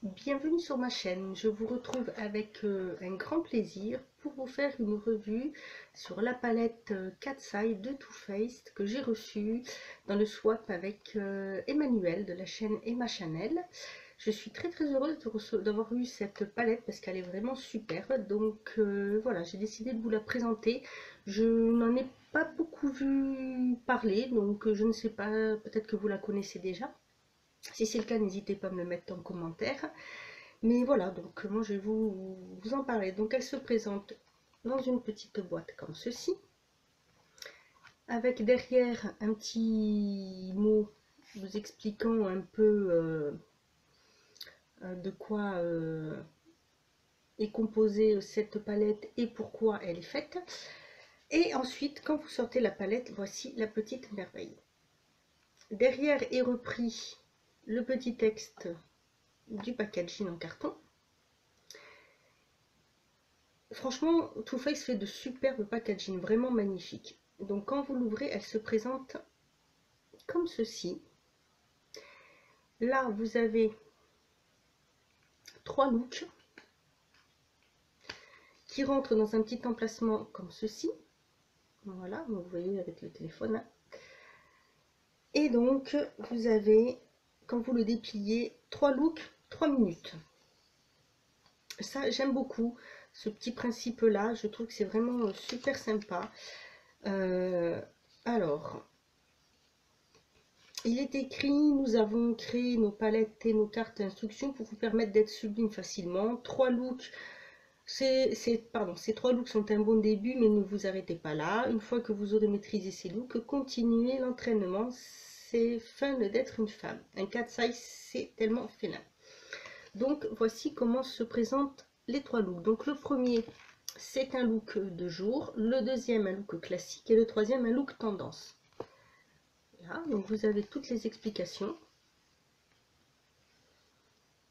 Bienvenue sur ma chaîne, je vous retrouve avec un grand plaisir pour vous faire une revue sur la palette Cat's Eye de Too Faced que j'ai reçue dans le swap avec Emmanuel de la chaîne Emma Chanel. Je suis très heureuse d'avoir eu cette palette parce qu'elle est vraiment super, donc voilà, j'ai décidé de vous la présenter. Je n'en ai pas beaucoup vu parler, donc je ne sais pas, peut-être que vous la connaissez déjà. Si c'est le cas, n'hésitez pas à me le mettre en commentaire. Mais voilà, donc moi je vais vous en parler. Donc elle se présente dans une petite boîte comme ceci, avec derrière un petit mot vous expliquant un peu de quoi est composée cette palette et pourquoi elle est faite. Et ensuite, quand vous sortez la palette, voici la petite merveille. Derrière est repris le petit texte du packaging en carton. Franchement, Too Faced fait de superbes packaging, vraiment magnifiques. Donc quand vous l'ouvrez, elle se présente comme ceci. Là, vous avez 3 looks qui rentrent dans un petit emplacement comme ceci. Voilà, vous voyez avec le téléphone. Hein. Et donc, vous avez, quand vous le dépliez, 3 looks, 3 minutes. Ça, j'aime beaucoup ce petit principe-là. Je trouve que c'est vraiment super sympa. Alors, il est écrit: nous avons créé nos palettes et nos cartes d'instruction pour vous permettre d'être sublime facilement. 3 looks, ces 3 looks sont un bon début, mais ne vous arrêtez pas là. Une fois que vous aurez maîtrisé ces looks, continuez l'entraînement. C'est fun d'être une femme. Un cat's eye, c'est tellement félin. Donc voici comment se présentent les 3 looks. Donc le premier, c'est un look de jour. Le deuxième, un look classique. Et le troisième, un look tendance. Là, donc vous avez toutes les explications.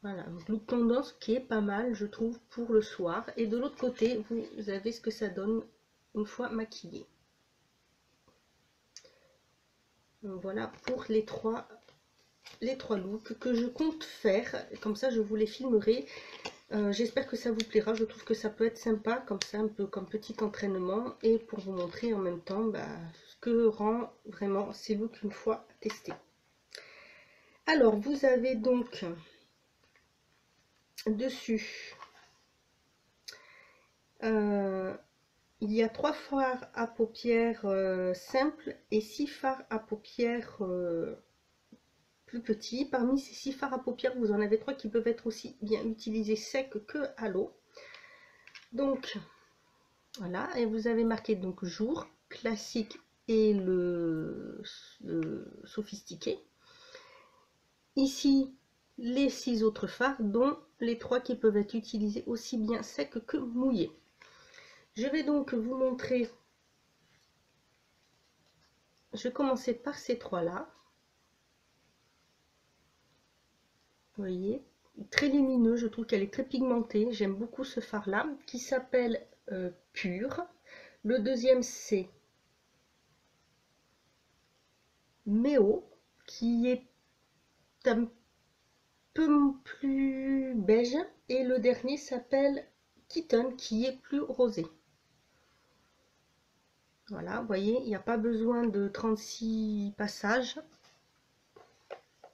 Voilà, donc look tendance qui est pas mal, je trouve, pour le soir. Et de l'autre côté, vous avez ce que ça donne une fois maquillé. Donc voilà pour les trois looks que je compte faire. Comme ça, je vous les filmerai. J'espère que ça vous plaira. Je trouve que ça peut être sympa, comme ça, un peu comme petit entraînement. Et pour vous montrer en même temps ce que rend vraiment ces looks une fois testés. Alors, vous avez donc dessus il y a 3 fards à paupières simples et 6 fards à paupières plus petits. Parmi ces 6 fards à paupières, vous en avez 3 qui peuvent être aussi bien utilisés secs que à l'eau. Donc voilà, et vous avez marqué donc jour, classique et le sophistiqué. Ici, les 6 autres fards, dont les 3 qui peuvent être utilisés aussi bien secs que mouillés. Je vais donc vous montrer. Je vais commencer par ces 3 là. Vous voyez, très lumineux, je trouve qu'elle est très pigmentée. J'aime beaucoup ce fard là qui s'appelle Pur. Le deuxième c'est Méo qui est un peu plus beige, et le dernier s'appelle Kitten qui est plus rosé. Voilà, vous voyez, il n'y a pas besoin de 36 passages.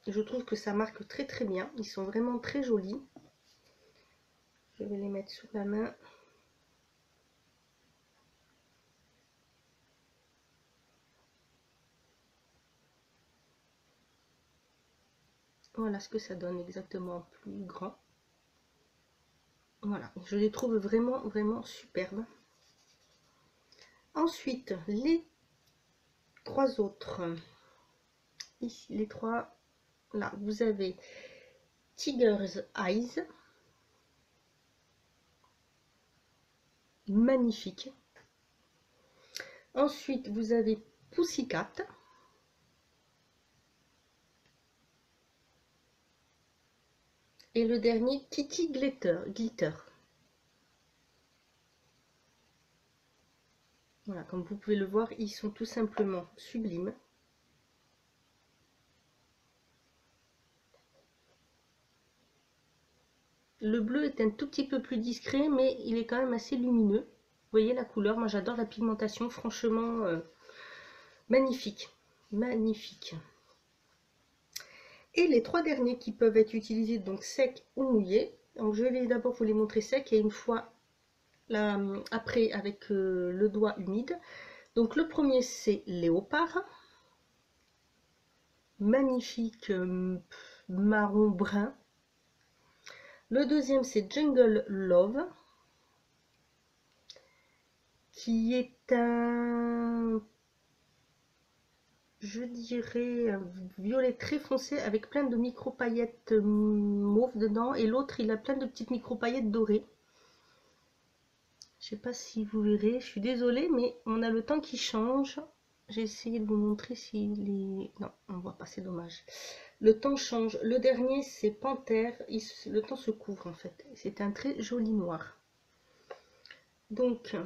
Je trouve que ça marque très bien. Ils sont vraiment très jolis. Je vais les mettre sous la main. Voilà ce que ça donne exactement plus grand. Voilà, je les trouve vraiment superbes. Ensuite, les 3 autres. Ici, les 3, là, vous avez Tiger's Eyes. Magnifique. Ensuite, vous avez Pussycat. Et le dernier, Kitty Glitter. Voilà, comme vous pouvez le voir, ils sont tout simplement sublimes. Le bleu est un tout petit peu plus discret, mais il est quand même assez lumineux. Vous voyez la couleur, moi j'adore la pigmentation, franchement magnifique, magnifique. Et les trois derniers qui peuvent être utilisés donc secs ou mouillés. Donc je vais d'abord vous les montrer secs et une fois là, après avec le doigt humide. Donc le premier c'est Léopard, magnifique marron brun. Le deuxième c'est Jungle Love, qui est un, je dirais, un violet très foncé avec plein de micro paillettes mauve dedans, et l'autre il a plein de petites micro paillettes dorées. Je sais pas si vous verrez, je suis désolée, mais on a le temps qui change. J'ai essayé de vous montrer si les... Non, on voit pas, c'est dommage. Le temps change. Le dernier, c'est Panthère. Le temps se couvre, en fait. C'est un très joli noir. Donc,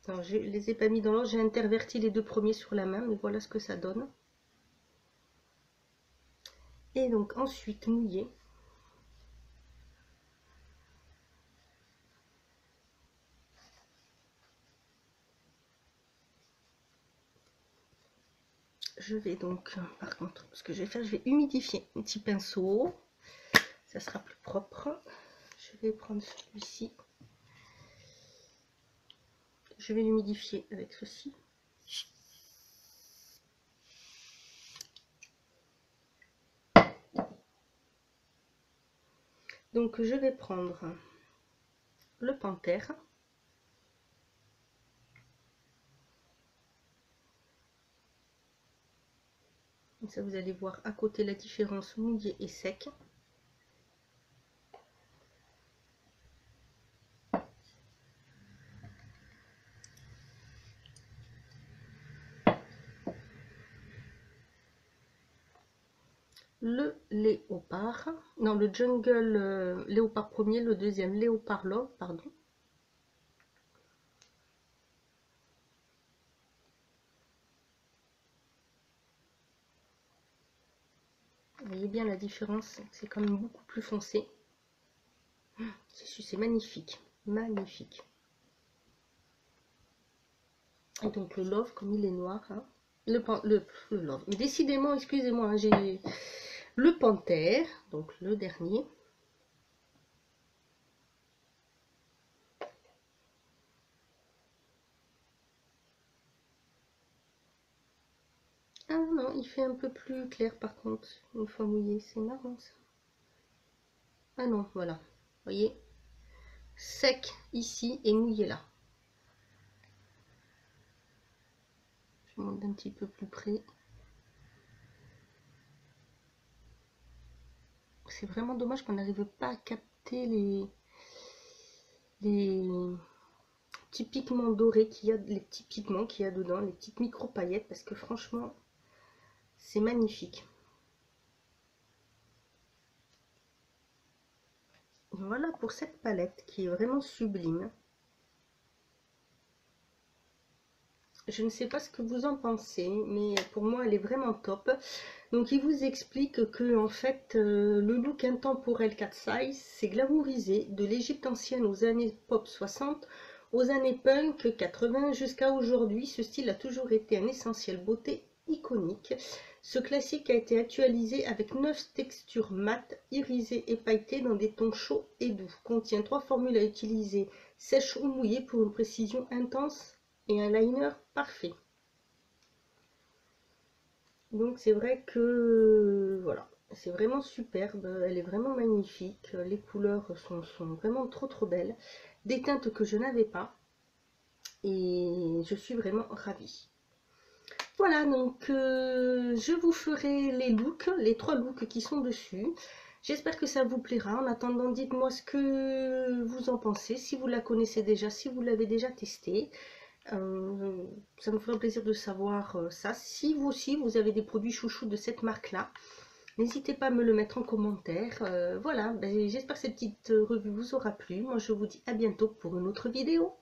alors, je les ai pas mis dans l'ordre. J'ai interverti les deux premiers sur la main, mais voilà ce que ça donne. Et donc, ensuite, mouillé. Je vais donc, par contre, ce que je vais faire, je vais humidifier un petit pinceau. Ça sera plus propre. Je vais prendre celui-ci. Je vais l'humidifier avec ceci. Donc je vais prendre le Panthère. Et ça, vous allez voir à côté la différence mouillé et sec. Le Léopard, non, le Jungle Léopard premier, le deuxième Léopard Love, pardon. Vous voyez bien la différence, c'est quand même beaucoup plus foncé. C'est magnifique, magnifique. Et donc le Love, comme il est noir, hein. le Love. Mais décidément, excusez-moi, hein, j'ai le Panthère, donc le dernier. Ah non, il fait un peu plus clair par contre, une fois mouillé, c'est marrant ça. Ah non, voilà, vous voyez, sec ici et mouillé là. Je monte d'un petit peu plus près. C'est vraiment dommage qu'on n'arrive pas à capter les petits pigments dorés qu'il y a, les petits pigments qu'il y a dedans, les petites micro paillettes, parce que franchement, c'est magnifique. Voilà pour cette palette qui est vraiment sublime. Je ne sais pas ce que vous en pensez, mais pour moi elle est vraiment top. Donc il vous explique que en fait le look intemporel cat size, c'est glamourisé de l'Égypte ancienne aux années pop 60, aux années punk 80 jusqu'à aujourd'hui. Ce style a toujours été un essentiel beauté iconique. Ce classique a été actualisé avec 9 textures mates, irisées et pailletées dans des tons chauds et doux. Contient 3 formules à utiliser, sèche ou mouillée pour une précision intense et un liner parfait. Donc c'est vrai que voilà, c'est vraiment superbe, elle est vraiment magnifique, les couleurs sont vraiment trop belles, des teintes que je n'avais pas et je suis vraiment ravie. Voilà, donc je vous ferai les looks, les 3 looks qui sont dessus. J'espère que ça vous plaira. En attendant, dites-moi ce que vous en pensez, si vous la connaissez déjà, si vous l'avez déjà testée. Ça me ferait plaisir de savoir ça. Si vous aussi vous avez des produits chouchous de cette marque là, n'hésitez pas à me le mettre en commentaire. Voilà, ben, j'espère que cette petite revue vous aura plu. Moi je vous dis à bientôt pour une autre vidéo.